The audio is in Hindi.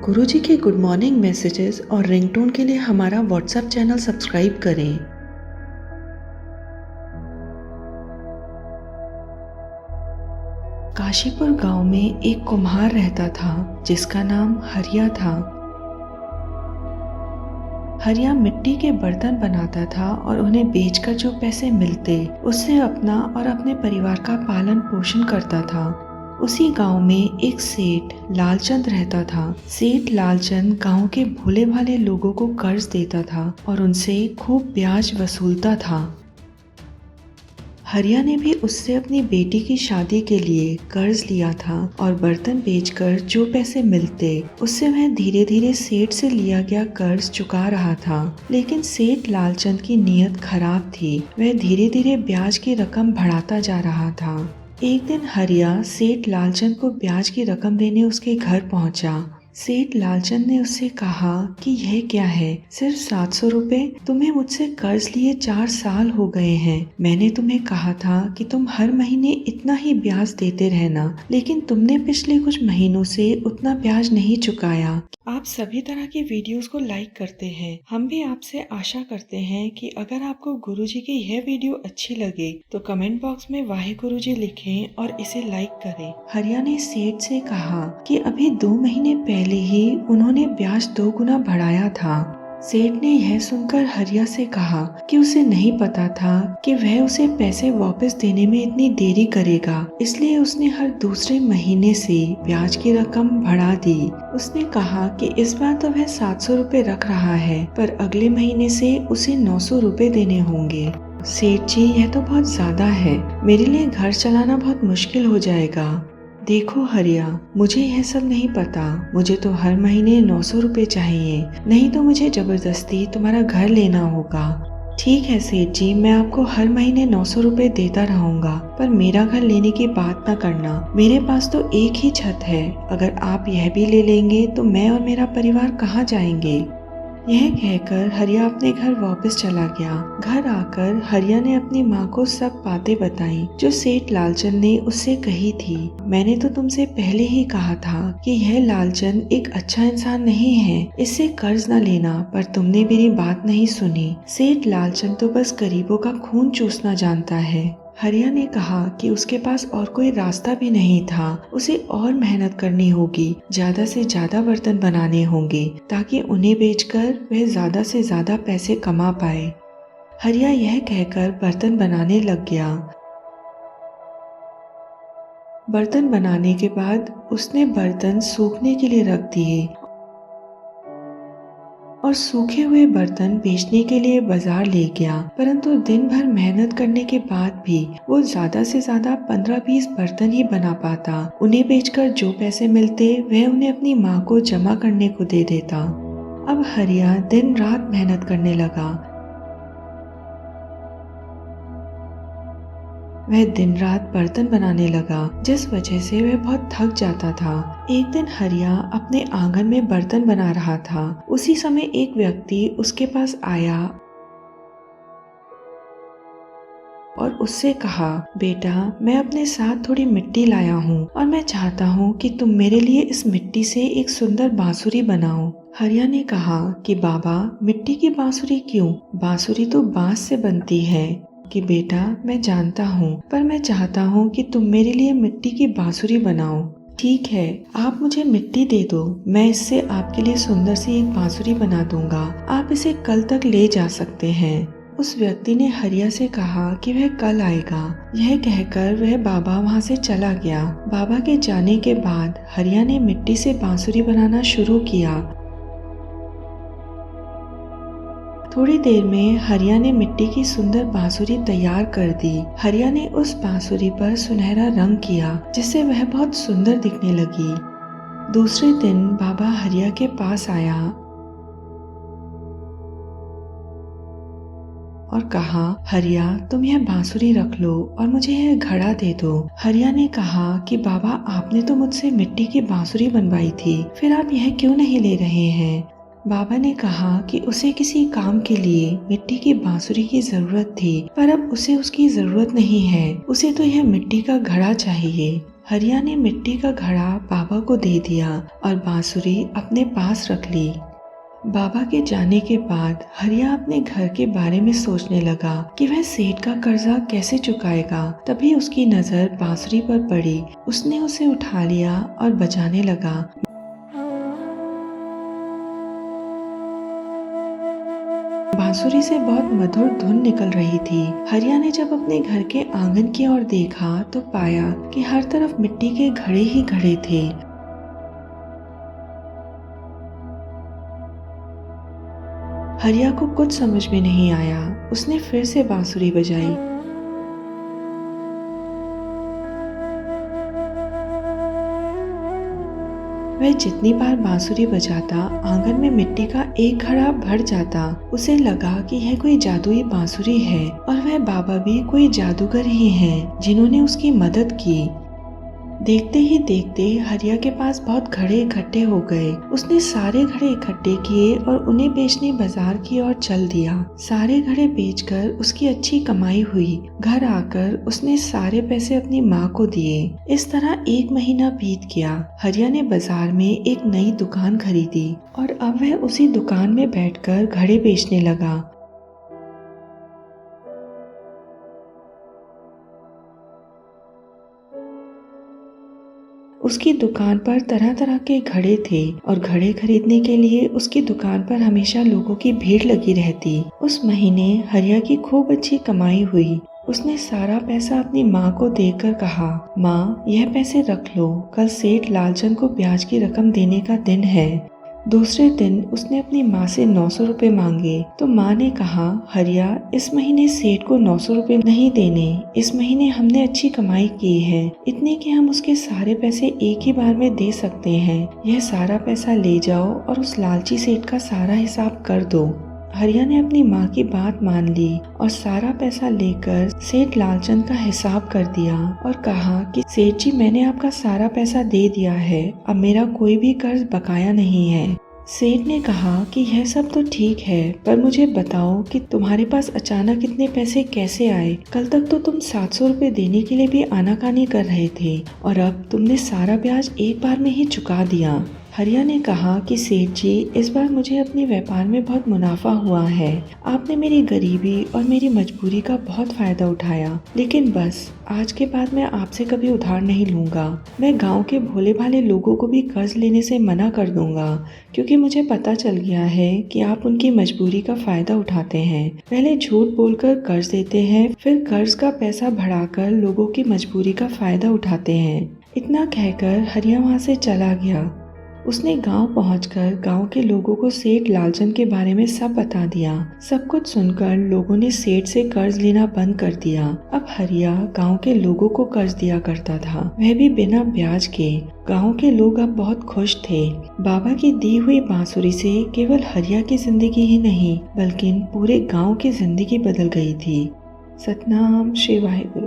गुरुजी के गुड मॉर्निंग मैसेजेस और रिंगटोन के लिए हमारा व्हाट्सएप चैनल सब्सक्राइब करें। काशीपुर गांव में एक कुम्हार रहता था जिसका नाम हरिया था। हरिया मिट्टी के बर्तन बनाता था और उन्हें बेचकर जो पैसे मिलते उससे अपना और अपने परिवार का पालन पोषण करता था। उसी गांव में एक सेठ लालचंद रहता था। सेठ लालचंद गांव के भोले भाले लोगों को कर्ज देता था और उनसे खूब ब्याज वसूलता था। हरिया ने भी उससे अपनी बेटी की शादी के लिए कर्ज लिया था और बर्तन बेचकर जो पैसे मिलते उससे वह धीरे धीरे सेठ से लिया गया कर्ज चुका रहा था। लेकिन सेठ लालचंद की नीयत खराब थी। वह धीरे धीरे ब्याज की रकम बढ़ाता जा रहा था। एक दिन हरिया सेठ लालचंद को ब्याज की रकम देने उसके घर पहुंचा। सेठ लालचंद ने उससे कहा कि यह क्या है, सिर्फ 700 रुपए? तुम्हें मुझसे कर्ज लिए 4 साल हो गए हैं। मैंने तुम्हें कहा था कि तुम हर महीने इतना ही ब्याज देते रहना, लेकिन तुमने पिछले कुछ महीनों से उतना ब्याज नहीं चुकाया। आप सभी तरह की वीडियोस को लाइक करते हैं। हम भी आपसे आशा करते हैं कि अगर आपको गुरुजी की यह वीडियो अच्छी लगे तो कमेंट बॉक्स में वाहे गुरुजी लिखें और इसे लाइक करें। हरिया ने सेठ से कहा कि अभी 2 महीने पहले ही उन्होंने ब्याज 2 गुना बढ़ाया था। सेठ ने यह सुनकर हरिया से कहा कि उसे नहीं पता था कि वह उसे पैसे वापस देने में इतनी देरी करेगा, इसलिए उसने हर दूसरे महीने से ब्याज की रकम बढ़ा दी। उसने कहा कि इस बार तो वह 700 रुपए रख रहा है, पर अगले महीने से उसे 900 रुपए देने होंगे। सेठ जी, यह तो बहुत ज्यादा है, मेरे लिए घर चलाना बहुत मुश्किल हो जाएगा। देखो हरिया, मुझे यह सब नहीं पता, मुझे तो हर महीने 900 रुपए चाहिए, नहीं तो मुझे जबरदस्ती तुम्हारा घर लेना होगा। ठीक है सेठ जी, मैं आपको हर महीने 900 रुपए देता रहूंगा, पर मेरा घर लेने की बात न करना। मेरे पास तो एक ही छत है, अगर आप यह भी ले लेंगे तो मैं और मेरा परिवार कहाँ जाएंगे। यह कहकर हरिया अपने घर वापस चला गया। घर आकर हरिया ने अपनी माँ को सब बातें बताई जो सेठ लालचंद ने उससे कही थी। मैंने तो तुमसे पहले ही कहा था कि यह लालचंद एक अच्छा इंसान नहीं है, इससे कर्ज न लेना, पर तुमने मेरी बात नहीं सुनी। सेठ लालचंद तो बस गरीबों का खून चूसना जानता है। हरिया ने कहा कि उसके पास और कोई रास्ता भी नहीं था, उसे और मेहनत करनी होगी, ज्यादा से ज्यादा बर्तन बनाने होंगे ताकि उन्हें बेचकर वह ज्यादा से ज्यादा पैसे कमा पाए। हरिया यह कहकर बर्तन बनाने लग गया। बर्तन बनाने के बाद उसने बर्तन सूखने के लिए रख दिए और सूखे हुए बर्तन बेचने के लिए बाजार ले गया। परंतु दिन भर मेहनत करने के बाद भी वो ज्यादा से ज्यादा 15-20 बर्तन ही बना पाता। उन्हें बेचकर जो पैसे मिलते वह उन्हें अपनी माँ को जमा करने को दे देता। अब हरिया दिन रात मेहनत करने लगा। वह दिन रात बर्तन बनाने लगा, जिस वजह से वह बहुत थक जाता था। एक दिन हरिया अपने आंगन में बर्तन बना रहा था। उसी समय एक व्यक्ति उसके पास आया और उससे कहा, बेटा, मैं अपने साथ थोड़ी मिट्टी लाया हूँ और मैं चाहता हूँ कि तुम मेरे लिए इस मिट्टी से एक सुंदर बांसुरी बनाओ। हरिया ने कहा कि बाबा, मिट्टी की बांसुरी क्यों? बांसुरी तो बांस से बनती है। कि बेटा, मैं जानता हूँ, पर मैं चाहता हूँ कि तुम मेरे लिए मिट्टी की बांसुरी बनाओ। ठीक है, आप मुझे मिट्टी दे दो, मैं इससे आपके लिए सुंदर सी एक बांसुरी बना दूंगा। आप इसे कल तक ले जा सकते हैं। उस व्यक्ति ने हरिया से कहा कि वह कल आएगा। यह कहकर वह बाबा वहाँ से चला गया। बाबा के जाने के बाद हरिया ने मिट्टी से बांसुरी बनाना शुरू किया। थोड़ी देर में हरिया ने मिट्टी की सुंदर बांसुरी तैयार कर दी। हरिया ने उस बांसुरी पर सुनहरा रंग किया, जिससे वह बहुत सुंदर दिखने लगी। दूसरे दिन बाबा हरिया के पास आया और कहा, हरिया, तुम यह बांसुरी रख लो और मुझे यह घड़ा दे दो। हरिया ने कहा कि बाबा, आपने तो मुझसे मिट्टी की बांसुरी बनवाई थी, फिर आप यह क्यों नहीं ले रहे हैं? बाबा ने कहा कि उसे किसी काम के लिए मिट्टी की बांसुरी की जरूरत थी, पर अब उसे उसकी जरूरत नहीं है, उसे तो यह मिट्टी का घड़ा चाहिए। हरिया ने मिट्टी का घड़ा बाबा को दे दिया और बांसुरी अपने पास रख ली। बाबा के जाने के बाद हरिया अपने घर के बारे में सोचने लगा कि वह सेठ का कर्जा कैसे चुकाएगा। तभी उसकी नजर बांसुरी पर पड़ी। उसने उसे उठा लिया और बजाने लगा। बांसुरी से बहुत मधुर धुन निकल रही थी। हरिया ने जब अपने घर के आंगन की ओर देखा तो पाया कि हर तरफ मिट्टी के घड़े ही घड़े थे। हरिया को कुछ समझ में नहीं आया। उसने फिर से बांसुरी बजाई। वह जितनी बार बांसुरी बजाता आंगन में मिट्टी का एक घड़ा भर जाता। उसे लगा कि यह कोई जादुई बांसुरी है और वह बाबा भी कोई जादूगर ही हैं जिन्होंने उसकी मदद की। देखते ही देखते हरिया के पास बहुत घड़े इकट्ठे हो गए। उसने सारे घड़े इकट्ठे किए और उन्हें बेचने बाजार की ओर चल दिया। सारे घड़े बेचकर उसकी अच्छी कमाई हुई। घर आकर उसने सारे पैसे अपनी माँ को दिए। इस तरह 1 महीना बीत गया। हरिया ने बाजार में एक नई दुकान खरीदी और अब वह उसी दुकान में बैठकर घड़े बेचने लगा। उसकी दुकान पर तरह तरह के घड़े थे और घड़े खरीदने के लिए उसकी दुकान पर हमेशा लोगों की भीड़ लगी रहती। उस महीने हरिया की खूब अच्छी कमाई हुई। उसने सारा पैसा अपनी माँ को देकर कहा, माँ यह पैसे रख लो, कल सेठ लालचंद को ब्याज की रकम देने का दिन है। दूसरे दिन उसने अपनी माँ से 900 रुपए मांगे तो माँ ने कहा, हरिया इस महीने सेठ को 900 रुपए नहीं देने। इस महीने हमने अच्छी कमाई की है, इतने कि हम उसके सारे पैसे एक ही बार में दे सकते हैं। यह सारा पैसा ले जाओ और उस लालची सेठ का सारा हिसाब कर दो। हरिया ने अपनी माँ की बात मान ली और सारा पैसा लेकर सेठ लालचंद का हिसाब कर दिया और कहा कि सेठ जी मैंने आपका सारा पैसा दे दिया है, अब मेरा कोई भी कर्ज बकाया नहीं है। सेठ ने कहा कि यह सब तो ठीक है, पर मुझे बताओ कि तुम्हारे पास अचानक इतने पैसे कैसे आए? कल तक तो तुम 700 रुपए देने के लिए भी आनाकानी कर रहे थे और अब तुमने सारा ब्याज एक बार में ही चुका दिया। हरिया ने कहा कि सेठ जी इस बार मुझे अपने व्यापार में बहुत मुनाफा हुआ है। आपने मेरी गरीबी और मेरी मजबूरी का बहुत फायदा उठाया, लेकिन बस आज के बाद मैं आपसे कभी उधार नहीं लूंगा। मैं गांव के भोले भाले लोगों को भी कर्ज लेने से मना कर दूंगा, क्योंकि मुझे पता चल गया है कि आप उनकी मजबूरी का फायदा उठाते हैं। पहले झूठ बोलकर कर्ज देते हैं, फिर कर्ज का पैसा बढ़ाकर लोगों की मजबूरी का फायदा उठाते हैं। इतना कहकर हरिया वहाँ से चला गया। उसने गांव पहुंचकर गांव के लोगों को सेठ लालचंद के बारे में सब बता दिया। सब कुछ सुनकर लोगों ने सेठ से कर्ज लेना बंद कर दिया। अब हरिया गांव के लोगों को कर्ज दिया करता था, वह भी बिना ब्याज के। गांव के लोग अब बहुत खुश थे। बाबा की दी हुई बांसुरी से केवल हरिया की जिंदगी ही नहीं बल्कि पूरे गाँव की जिंदगी बदल गई थी। सतनाम श्री वाहिगुरु।